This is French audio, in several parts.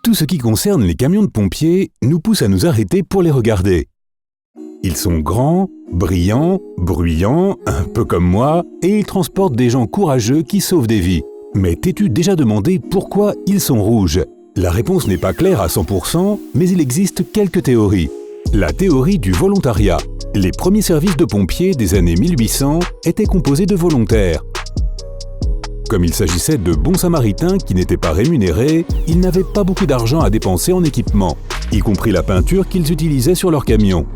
Tout ce qui concerne les camions de pompiers nous pousse à nous arrêter pour les regarder. Ils sont grands, brillants, bruyants, un peu comme moi, et ils transportent des gens courageux qui sauvent des vies. Mais t'es-tu déjà demandé pourquoi ils sont rouges? La réponse n'est pas claire à 100%, mais il existe quelques théories. La théorie du volontariat. Les premiers services de pompiers des années 1800 étaient composés de volontaires. Comme il s'agissait de bons samaritains qui n'étaient pas rémunérés, ils n'avaient pas beaucoup d'argent à dépenser en équipement, y compris la peinture qu'ils utilisaient sur leurs camions.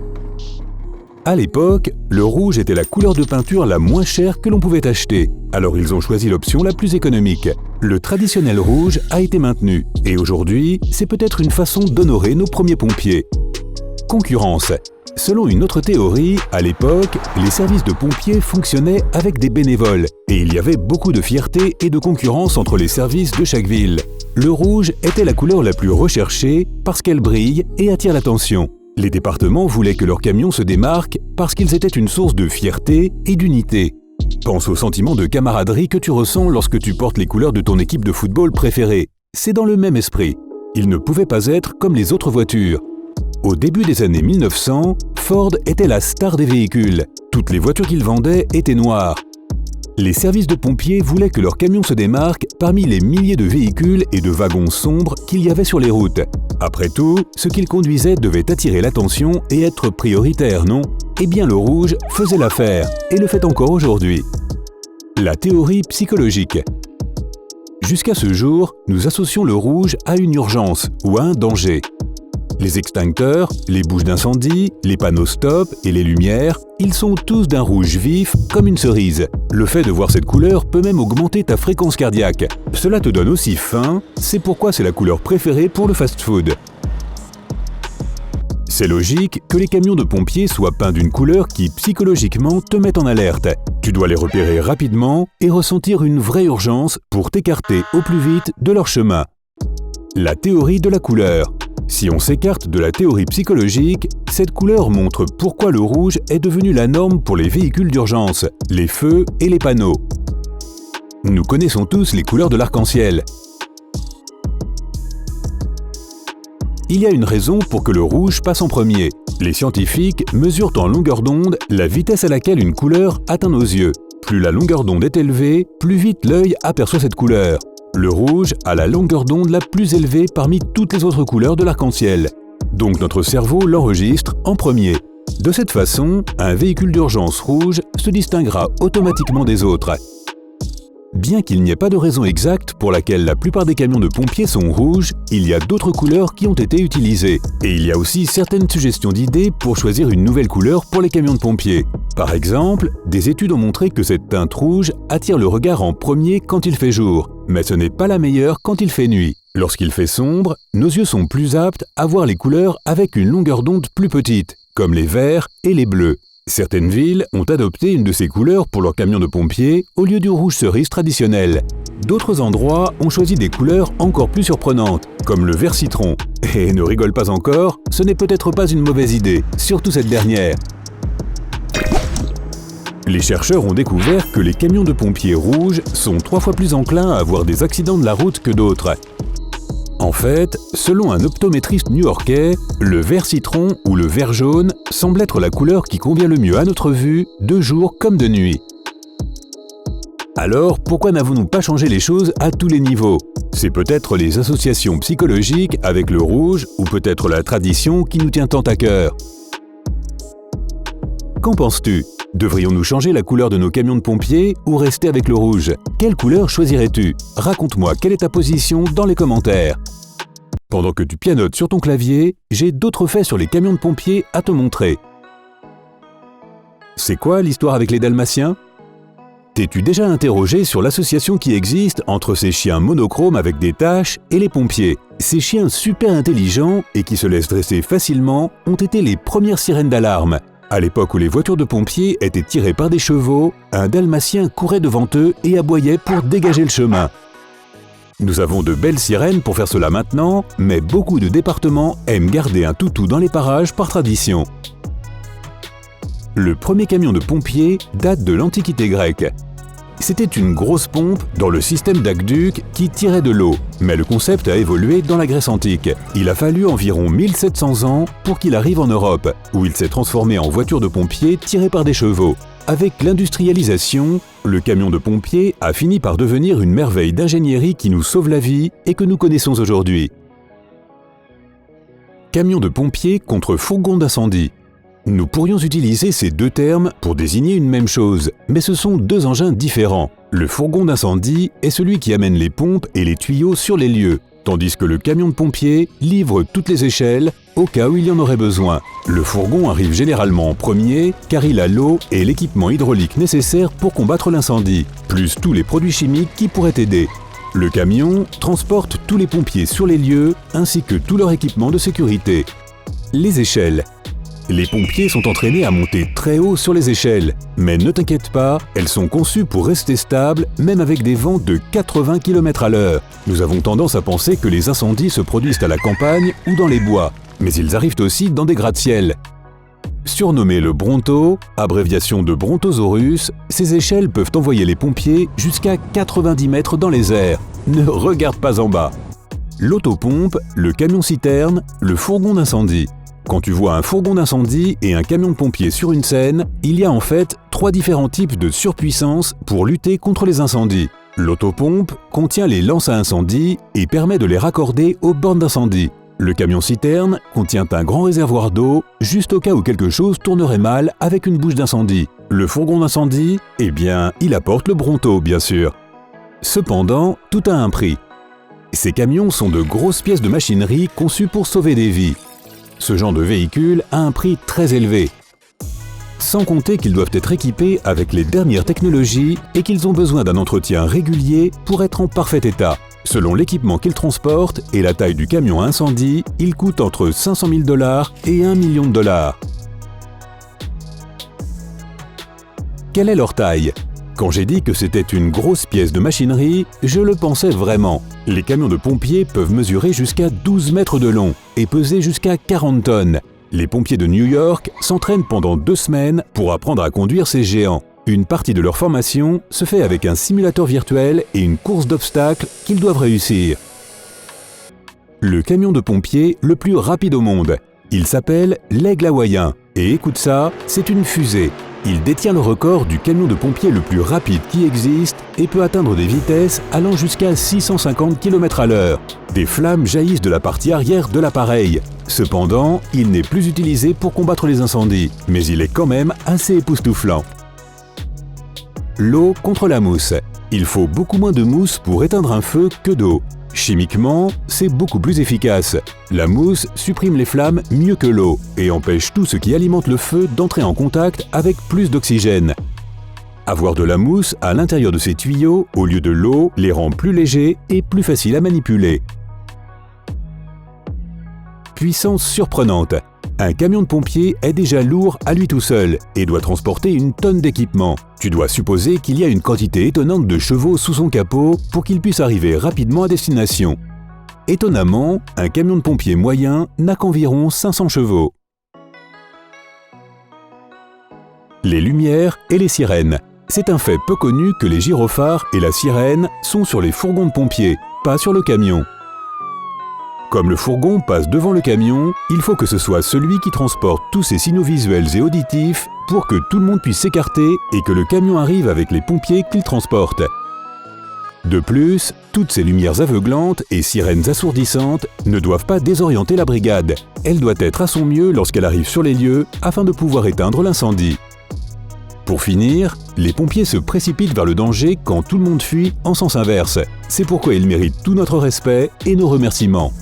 À l'époque, le rouge était la couleur de peinture la moins chère que l'on pouvait acheter, alors ils ont choisi l'option la plus économique. Le traditionnel rouge a été maintenu, et aujourd'hui, c'est peut-être une façon d'honorer nos premiers pompiers. Concurrence. Selon une autre théorie, à l'époque, les services de pompiers fonctionnaient avec des bénévoles, et il y avait beaucoup de fierté et de concurrence entre les services de chaque ville. Le rouge était la couleur la plus recherchée parce qu'elle brille et attire l'attention. Les départements voulaient que leurs camions se démarquent parce qu'ils étaient une source de fierté et d'unité. Pense au sentiment de camaraderie que tu ressens lorsque tu portes les couleurs de ton équipe de football préférée. C'est dans le même esprit. Ils ne pouvaient pas être comme les autres voitures. Au début des années 1900, Ford était la star des véhicules. Toutes les voitures qu'ils vendaient étaient noires. Les services de pompiers voulaient que leurs camions se démarquent parmi les milliers de véhicules et de wagons sombres qu'il y avait sur les routes. Après tout, ce qu'ils conduisaient devait attirer l'attention et être prioritaire, non? Eh bien, le rouge faisait l'affaire, et le fait encore aujourd'hui. La théorie psychologique. Jusqu'à ce jour, nous associons le rouge à une urgence ou à un danger. Les extincteurs, les bouches d'incendie, les panneaux stop et les lumières, ils sont tous d'un rouge vif comme une cerise. Le fait de voir cette couleur peut même augmenter ta fréquence cardiaque. Cela te donne aussi faim, c'est pourquoi c'est la couleur préférée pour le fast-food. C'est logique que les camions de pompiers soient peints d'une couleur qui psychologiquement te met en alerte. Tu dois les repérer rapidement et ressentir une vraie urgence pour t'écarter au plus vite de leur chemin. La théorie de la couleur. Si on s'écarte de la théorie psychologique, cette couleur montre pourquoi le rouge est devenu la norme pour les véhicules d'urgence, les feux et les panneaux. Nous connaissons tous les couleurs de l'arc-en-ciel. Il y a une raison pour que le rouge passe en premier. Les scientifiques mesurent en longueur d'onde la vitesse à laquelle une couleur atteint nos yeux. Plus la longueur d'onde est élevée, plus vite l'œil aperçoit cette couleur. Le rouge a la longueur d'onde la plus élevée parmi toutes les autres couleurs de l'arc-en-ciel. Donc notre cerveau l'enregistre en premier. De cette façon, un véhicule d'urgence rouge se distinguera automatiquement des autres. Bien qu'il n'y ait pas de raison exacte pour laquelle la plupart des camions de pompiers sont rouges, il y a d'autres couleurs qui ont été utilisées. Et il y a aussi certaines suggestions d'idées pour choisir une nouvelle couleur pour les camions de pompiers. Par exemple, des études ont montré que cette teinte rouge attire le regard en premier quand il fait jour, mais ce n'est pas la meilleure quand il fait nuit. Lorsqu'il fait sombre, nos yeux sont plus aptes à voir les couleurs avec une longueur d'onde plus petite, comme les verts et les bleus. Certaines villes ont adopté une de ces couleurs pour leurs camions de pompiers au lieu du rouge cerise traditionnel. D'autres endroits ont choisi des couleurs encore plus surprenantes, comme le vert citron. Et ne rigole pas encore, ce n'est peut-être pas une mauvaise idée, surtout cette dernière. Les chercheurs ont découvert que les camions de pompiers rouges sont 3 fois plus enclins à avoir des accidents de la route que d'autres. En fait, selon un optométriste new-yorkais, le vert citron ou le vert jaune semble être la couleur qui convient le mieux à notre vue, de jour comme de nuit. Alors, pourquoi n'avons-nous pas changé les choses à tous les niveaux? C'est peut-être les associations psychologiques avec le rouge ou peut-être la tradition qui nous tient tant à cœur. Qu'en penses-tu? Devrions-nous changer la couleur de nos camions de pompiers ou rester avec le rouge? Quelle couleur choisirais-tu? Raconte-moi quelle est ta position dans les commentaires. Pendant que tu pianotes sur ton clavier, j'ai d'autres faits sur les camions de pompiers à te montrer. C'est quoi l'histoire avec les dalmatiens? T'es-tu déjà interrogé sur l'association qui existe entre ces chiens monochromes avec des taches et les pompiers? Ces chiens super intelligents et qui se laissent dresser facilement ont été les premières sirènes d'alarme. À l'époque où les voitures de pompiers étaient tirées par des chevaux, un dalmatien courait devant eux et aboyait pour dégager le chemin. Nous avons de belles sirènes pour faire cela maintenant, mais beaucoup de départements aiment garder un toutou dans les parages par tradition. Le premier camion de pompiers date de l'Antiquité grecque. C'était une grosse pompe dans le système d'aqueduc qui tirait de l'eau. Mais le concept a évolué dans la Grèce antique. Il a fallu environ 1700 ans pour qu'il arrive en Europe, où il s'est transformé en voiture de pompier tirée par des chevaux. Avec l'industrialisation, le camion de pompier a fini par devenir une merveille d'ingénierie qui nous sauve la vie et que nous connaissons aujourd'hui. Camion de pompier contre fourgon d'incendie. Nous pourrions utiliser ces deux termes pour désigner une même chose, mais ce sont deux engins différents. Le fourgon d'incendie est celui qui amène les pompes et les tuyaux sur les lieux, tandis que le camion de pompier livre toutes les échelles au cas où il y en aurait besoin. Le fourgon arrive généralement en premier car il a l'eau et l'équipement hydraulique nécessaire pour combattre l'incendie, plus tous les produits chimiques qui pourraient aider. Le camion transporte tous les pompiers sur les lieux ainsi que tout leur équipement de sécurité. Les échelles. Les pompiers sont entraînés à monter très haut sur les échelles. Mais ne t'inquiète pas, elles sont conçues pour rester stables, même avec des vents de 80 km/h. Nous avons tendance à penser que les incendies se produisent à la campagne ou dans les bois, mais ils arrivent aussi dans des gratte-ciel. Surnommées le Bronto, abréviation de Brontosaurus, ces échelles peuvent envoyer les pompiers jusqu'à 90 mètres dans les airs. Ne regarde pas en bas. L'autopompe, le camion-citerne, le fourgon d'incendie. Quand tu vois un fourgon d'incendie et un camion de pompier sur une scène, il y a en fait 3 différents types de surpuissance pour lutter contre les incendies. L'autopompe contient les lances à incendie et permet de les raccorder aux bornes d'incendie. Le camion-citerne contient un grand réservoir d'eau, juste au cas où quelque chose tournerait mal avec une bouche d'incendie. Le fourgon d'incendie, eh bien, il apporte le Bronto, bien sûr. Cependant, tout a un prix. Ces camions sont de grosses pièces de machinerie conçues pour sauver des vies. Ce genre de véhicule a un prix très élevé. Sans compter qu'ils doivent être équipés avec les dernières technologies et qu'ils ont besoin d'un entretien régulier pour être en parfait état. Selon l'équipement qu'ils transportent et la taille du camion à incendie, il coûte entre 500 000 $ et 1 million de $. Quelle est leur taille ? Quand j'ai dit que c'était une grosse pièce de machinerie, je le pensais vraiment. Les camions de pompiers peuvent mesurer jusqu'à 12 mètres de long et peser jusqu'à 40 tonnes. Les pompiers de New York s'entraînent pendant 2 semaines pour apprendre à conduire ces géants. Une partie de leur formation se fait avec un simulateur virtuel et une course d'obstacles qu'ils doivent réussir. Le camion de pompier le plus rapide au monde. Il s'appelle l'Aigle hawaïen. Et écoute ça, c'est une fusée. Il détient le record du camion de pompier le plus rapide qui existe et peut atteindre des vitesses allant jusqu'à 650 km/h. Des flammes jaillissent de la partie arrière de l'appareil. Cependant, il n'est plus utilisé pour combattre les incendies, mais il est quand même assez époustouflant. L'eau contre la mousse. Il faut beaucoup moins de mousse pour éteindre un feu que d'eau. Chimiquement, c'est beaucoup plus efficace. La mousse supprime les flammes mieux que l'eau et empêche tout ce qui alimente le feu d'entrer en contact avec plus d'oxygène. Avoir de la mousse à l'intérieur de ces tuyaux, au lieu de l'eau, les rend plus légers et plus faciles à manipuler. Puissance surprenante. Un camion de pompier est déjà lourd à lui tout seul et doit transporter une tonne d'équipement. Tu dois supposer qu'il y a une quantité étonnante de chevaux sous son capot pour qu'il puisse arriver rapidement à destination. Étonnamment, un camion de pompier moyen n'a qu'environ 500 chevaux. Les lumières et les sirènes. C'est un fait peu connu que les gyrophares et la sirène sont sur les fourgons de pompiers, pas sur le camion. Comme le fourgon passe devant le camion, il faut que ce soit celui qui transporte tous ces signaux visuels et auditifs pour que tout le monde puisse s'écarter et que le camion arrive avec les pompiers qu'il transporte. De plus, toutes ces lumières aveuglantes et sirènes assourdissantes ne doivent pas désorienter la brigade. Elle doit être à son mieux lorsqu'elle arrive sur les lieux afin de pouvoir éteindre l'incendie. Pour finir, les pompiers se précipitent vers le danger quand tout le monde fuit en sens inverse. C'est pourquoi ils méritent tout notre respect et nos remerciements.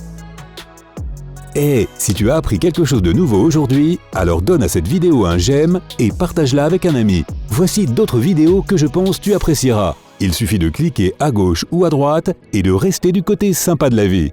Et si tu as appris quelque chose de nouveau aujourd'hui, alors donne à cette vidéo un j'aime et partage-la avec un ami. Voici d'autres vidéos que je pense tu apprécieras. Il suffit de cliquer à gauche ou à droite et de rester du côté sympa de la vie.